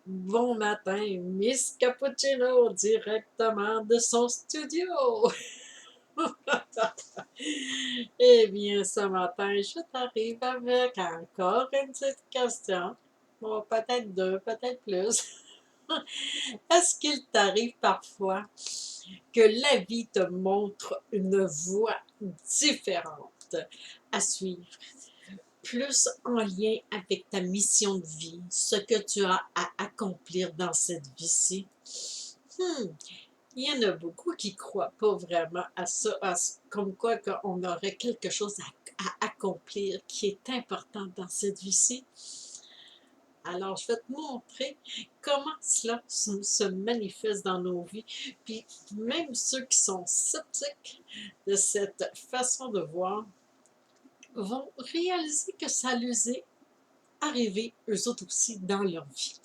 Bon matin, Miss Cappuccino, directement de son studio. Eh bien, ce matin, je t'arrive avec encore une petite question. Bon, peut-être deux, peut-être plus. Est-ce qu'il t'arrive parfois que la vie te montre une voie différente à suivre, plus en lien avec ta mission de vie, ce que tu as à accomplir dans cette vie-ci? Hmm, il y en a beaucoup qui ne croient pas vraiment à ça, comme quoi qu'on aurait quelque chose à accomplir qui est important dans cette vie-ci. Alors, je vais te montrer comment cela se manifeste dans nos vies. Puis, même ceux qui sont sceptiques de cette façon de voir vont réaliser que ça leur est arrivé eux autres aussi dans leur vie.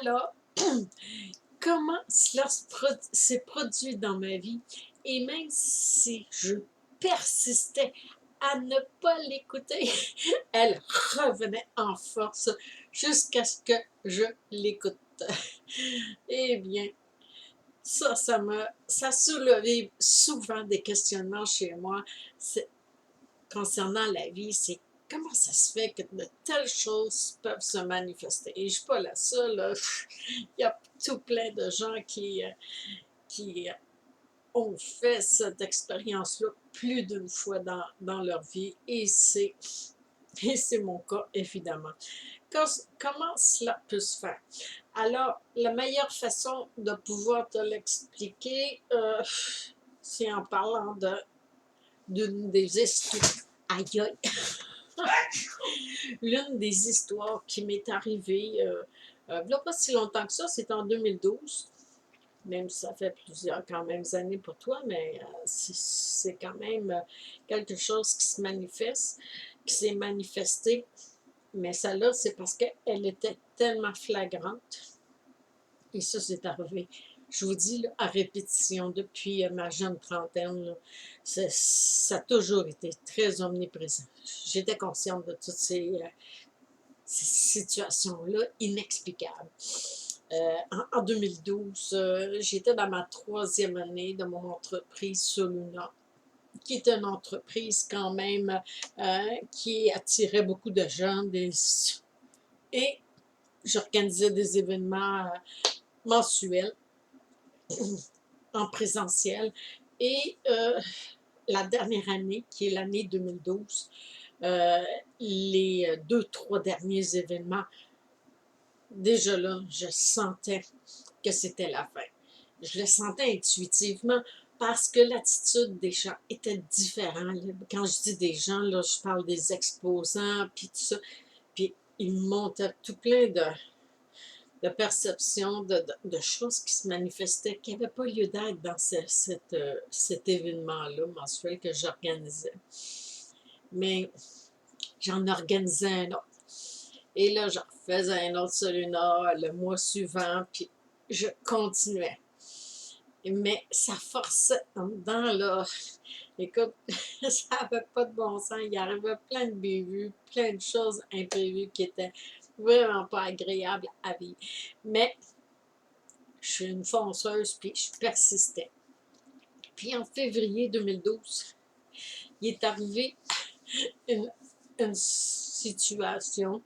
Alors, comment cela s'est produit dans ma vie, et même si je persistais à ne pas l'écouter, elle revenait en force jusqu'à ce que je l'écoute. Eh bien, ça a soulevé souvent des questionnements chez moi concernant la vie. C'est comment ça se fait que de telles choses peuvent se manifester. Et je ne suis pas la seule. Là. Il y a tout plein de gens qui ont fait cette expérience-là plus d'une fois dans leur vie. Et c'est mon cas, évidemment. Comment cela peut se faire? Alors, la meilleure façon de pouvoir te l'expliquer, c'est en parlant d'une des histoires. Aïe, aïe! L'une des histoires qui m'est arrivée, il n'y a pas si longtemps que ça, c'est en 2012. Même si ça fait plusieurs quand même années pour toi, mais c'est quand même quelque chose qui se manifeste, qui s'est manifesté. Mais celle-là, c'est parce qu'elle était tellement flagrante. Et ça, c'est arrivé, je vous dis, là, à répétition depuis ma jeune trentaine. Là, ça a toujours été très omniprésent. J'étais consciente de toutes ces situations-là inexplicables. En 2012, j'étais dans ma troisième année de mon entreprise Soluna, qui est une entreprise quand même qui attirait beaucoup de gens. Et j'organisais des événements mensuels en présentiel. Et la dernière année, qui est l'année 2012, les deux, trois derniers événements, déjà là, je sentais que c'était la fin. Je le sentais intuitivement parce que l'attitude des gens était différente. Quand je dis des gens, là, je parle des exposants, puis tout ça. Puis ils me montraient tout plein de perceptions, de choses qui se manifestaient, qui n'avaient pas lieu d'être dans cet événement-là mensuel que j'organisais. Mais j'en organisais un autre. Et là, j'en refaisais un autre Soluna le mois suivant, puis je continuais. Mais ça forçait en dedans, là. Écoute, ça n'avait pas de bon sens. Il arrivait plein de bévues, plein de choses imprévues qui étaient vraiment pas agréables à vivre. Mais je suis une fonceuse, puis je persistais. Puis en février 2012, il est arrivé une situation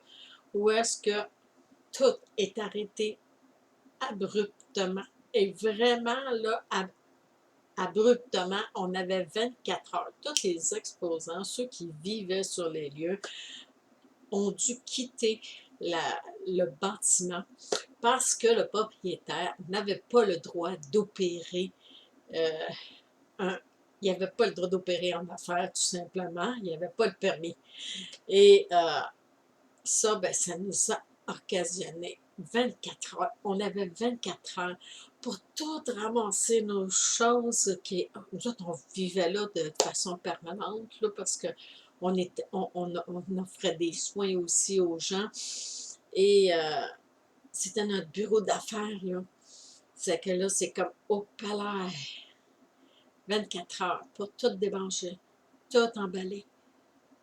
où est-ce que tout est arrêté abruptement. Et vraiment, là, abruptement, on avait 24 heures. Tous les exposants, ceux qui vivaient sur les lieux, ont dû quitter le bâtiment parce que le propriétaire n'avait pas le droit d'opérer. Euh, il n'avait pas le droit d'opérer en affaires, tout simplement. Il n'avait pas le permis. Et ça, ben, ça nous a occasionné 24 heures. On avait 24 heures pour tout ramasser nos choses. Nous autres, on vivait là de façon permanente, là, parce qu'on offrait des soins aussi aux gens. Et c'était notre bureau d'affaires, là. C'est que là, c'est comme au palais. 24 heures pour tout débrancher, tout emballer.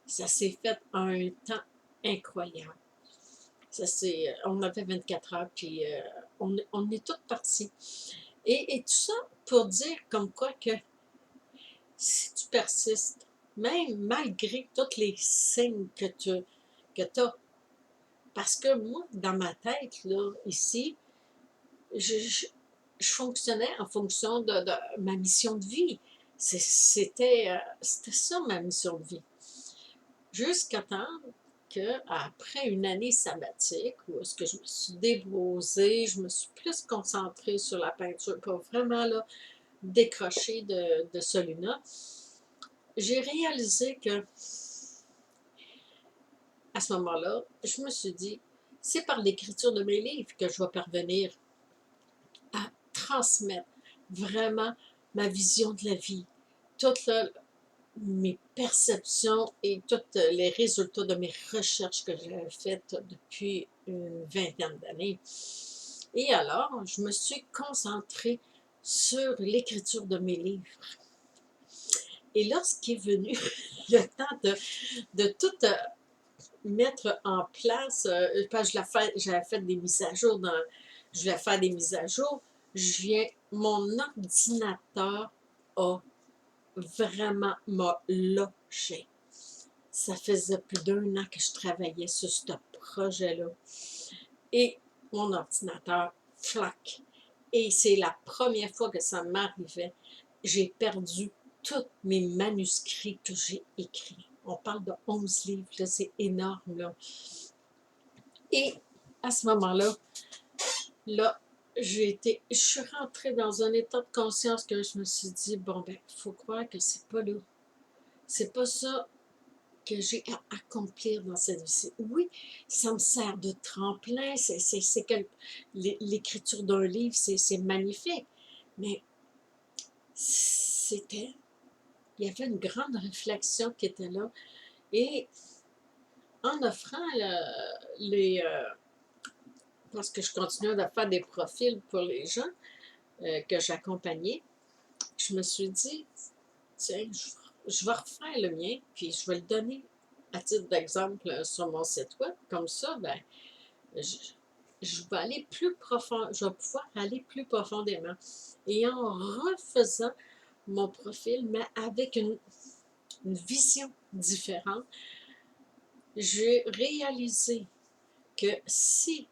Ça s'est fait en un temps incroyable. On avait 24 heures, puis on est toutes partis. Et tout ça pour dire comme quoi que si tu persistes, même malgré tous les signes que as, parce que moi, dans ma tête, là, ici, je fonctionnais en fonction de ma mission de vie. C'était ça ma mission de vie. Jusqu'à temps qu'après une année sabbatique, où est-ce que je me suis déposée, je me suis plus concentrée sur la peinture pour vraiment là, décrocher de Soluna, j'ai réalisé que à ce moment-là, je me suis dit, c'est par l'écriture de mes livres que je vais parvenir à transmettre vraiment ma vision de la vie, toutes mes perceptions et tous les résultats de mes recherches que j'ai faites depuis une vingtaine d'années. Et alors, je me suis concentrée sur l'écriture de mes livres. Et lorsqu'est venu le temps de tout mettre en place, parce que j'avais fait des mises à jour, je voulais faire des mises à jour, mon ordinateur a vraiment m'a lâché. Ça faisait plus d'un an que je travaillais sur ce projet-là. Et mon ordinateur, flac. Et c'est la première fois que ça m'arrivait. J'ai perdu tous mes manuscrits que j'ai écrits. On parle de 11 livres, là, c'est énorme, là. Et à ce moment-là, là, je suis rentrée dans un état de conscience que je me suis dit, bon, ben, il faut croire que c'est pas là. C'est pas ça que j'ai à accomplir dans cette vie. Oui, ça me sert de tremplin, l'écriture d'un livre, c'est magnifique, mais il y avait une grande réflexion qui était là, et en offrant parce que je continuais à faire des profils pour les gens que j'accompagnais, je me suis dit, tiens, je vais refaire le mien, puis je vais le donner à titre d'exemple sur mon site web. Comme ça, ben, je, je vais aller plus profond, je vais pouvoir aller plus profondément. Et en refaisant mon profil, mais avec une vision différente, j'ai réalisé que si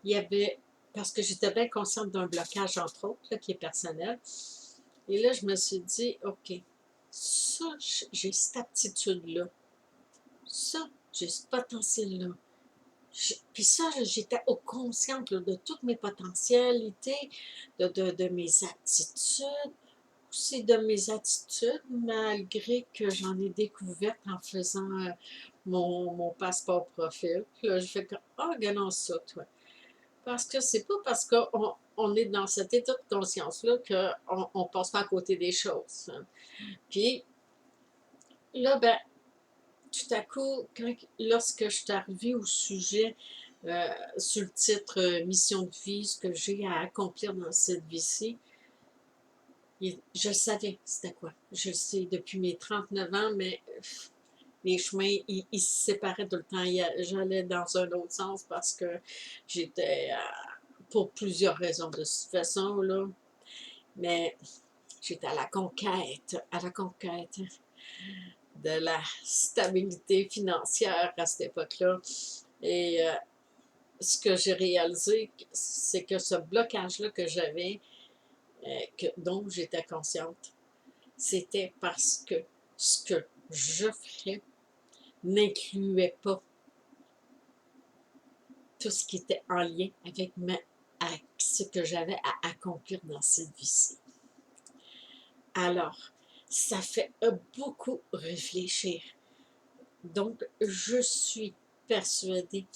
il y avait, parce que j'étais bien consciente d'un blocage, entre autres, là, qui est personnel, et là, je me suis dit, OK, ça, j'ai cette aptitude-là. Ça, j'ai ce potentiel-là. Puis ça, j'étais au consciente là, de toutes mes potentialités, de mes aptitudes, aussi de mes attitudes, malgré que j'en ai découvert en faisant mon passeport profil. Puis là, je fais comme, ah, regardons ça, toi. Parce que c'est pas parce qu'on est dans cet état de conscience-là qu'on passe pas à côté des choses, hein. Puis là, ben, tout à coup, lorsque je suis arrivée au sujet, sur le titre Mission de vie, ce que j'ai à accomplir dans cette vie-ci, je savais c'était quoi. Je le sais depuis mes 39 ans, mais les chemins, ils se séparaient tout le temps. J'allais dans un autre sens parce que j'étais, pour plusieurs raisons de toute façon, là, mais j'étais à la conquête de la stabilité financière à cette époque-là. Et ce que j'ai réalisé, c'est que ce blocage-là que j'avais, dont j'étais consciente, c'était parce que ce que je ferais n'incluait pas tout ce qui était en lien avec ce que j'avais à accomplir dans cette vie-ci. Alors, ça fait beaucoup réfléchir. Donc, je suis persuadée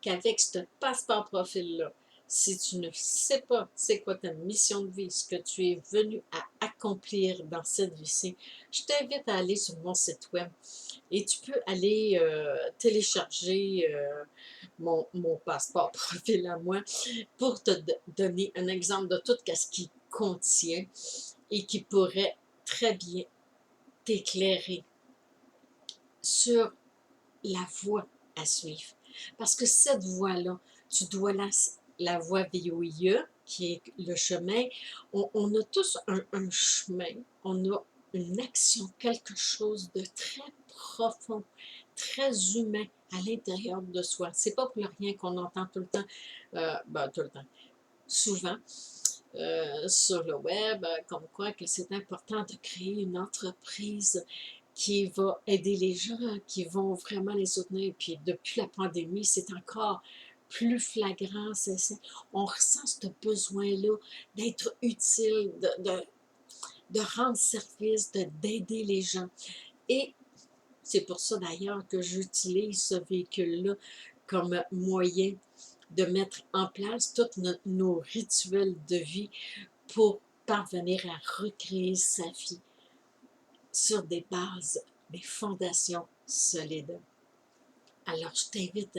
qu'avec ce passeport profil-là, si tu ne sais pas c'est quoi ta mission de vie, ce que tu es venu à accomplir dans cette vie-ci, je t'invite à aller sur mon site web et tu peux aller télécharger mon passeport profil à moi pour te donner un exemple de tout ce qu'il contient et qui pourrait très bien t'éclairer sur la voie à suivre. Parce que cette voie-là, tu dois la voie VOIE, qui est le chemin. On a tous un chemin, on a une action, quelque chose de très profond, très humain à l'intérieur de soi. C'est pas pour rien qu'on entend tout le temps, tout le temps, souvent, sur le web, comme quoi que c'est important de créer une entreprise qui va aider les gens, qui vont vraiment les soutenir. Puis depuis la pandémie, c'est encore plus flagrant. On ressent ce besoin-là d'être utile, de rendre service, d'aider les gens. Et c'est pour ça d'ailleurs que j'utilise ce véhicule-là comme moyen de mettre en place tous nos rituels de vie pour parvenir à recréer sa vie sur des bases, des fondations solides. Alors, je t'invite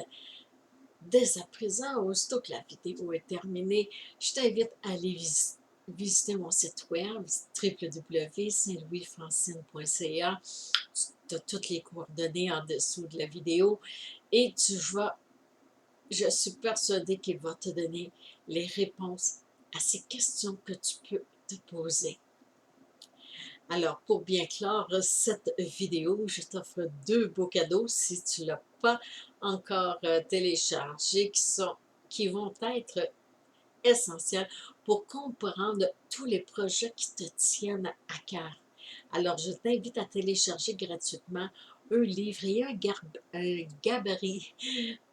dès à présent, aussitôt que la vidéo est terminée, je t'invite à aller visiter mon site web www.saintlouisfrancine.ca. Tu as toutes les coordonnées en dessous de la vidéo et je suis persuadée qu'il va te donner les réponses à ces questions que tu peux te poser. Alors, pour bien clore cette vidéo, je t'offre 2 beaux cadeaux si tu ne l'as pas encore téléchargé, qui vont être essentiels pour comprendre tous les projets qui te tiennent à cœur. Alors, je t'invite à télécharger gratuitement un livre et un gabarit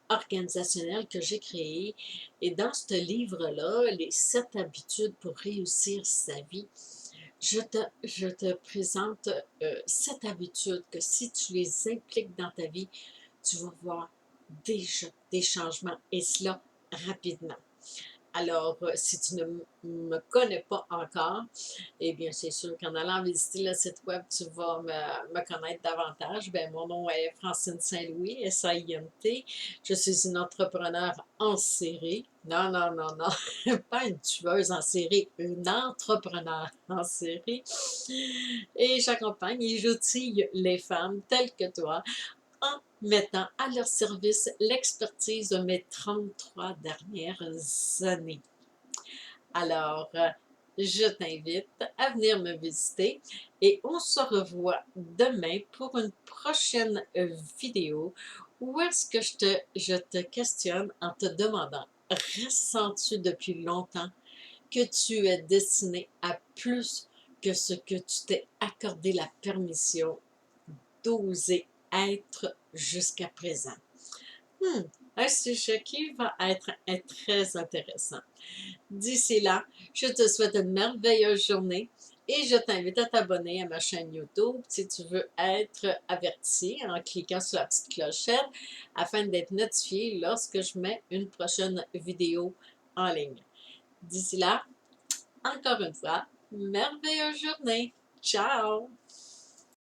organisationnel que j'ai créé. Et dans ce livre-là, les 7 habitudes pour réussir sa vie, je te présente 7 habitudes que si tu les impliques dans ta vie, tu vas voir déjà des changements et cela rapidement. Alors, si tu ne me connais pas encore, eh bien, c'est sûr qu'en allant visiter le site web, tu vas me connaître davantage. Bien, mon nom est Francine Saint-Louis, S-A-I-N-T. Je suis une entrepreneure en série. Non, non, non, non, pas une tueuse en série, une entrepreneure en série. Et j'accompagne et j'outille les femmes telles que toi en mettant à leur service l'expertise de mes 33 dernières années. Alors, je t'invite à venir me visiter et on se revoit demain pour une prochaine vidéo où est-ce que je te questionne en te demandant, ressens-tu depuis longtemps que tu es destiné à plus que ce que tu t'es accordé la permission d'oser être jusqu'à présent? Un sujet qui va être très intéressant. D'ici là, je te souhaite une merveilleuse journée et je t'invite à t'abonner à ma chaîne YouTube si tu veux être averti en cliquant sur la petite clochette afin d'être notifié lorsque je mets une prochaine vidéo en ligne. D'ici là, encore une fois, merveilleuse journée. Ciao!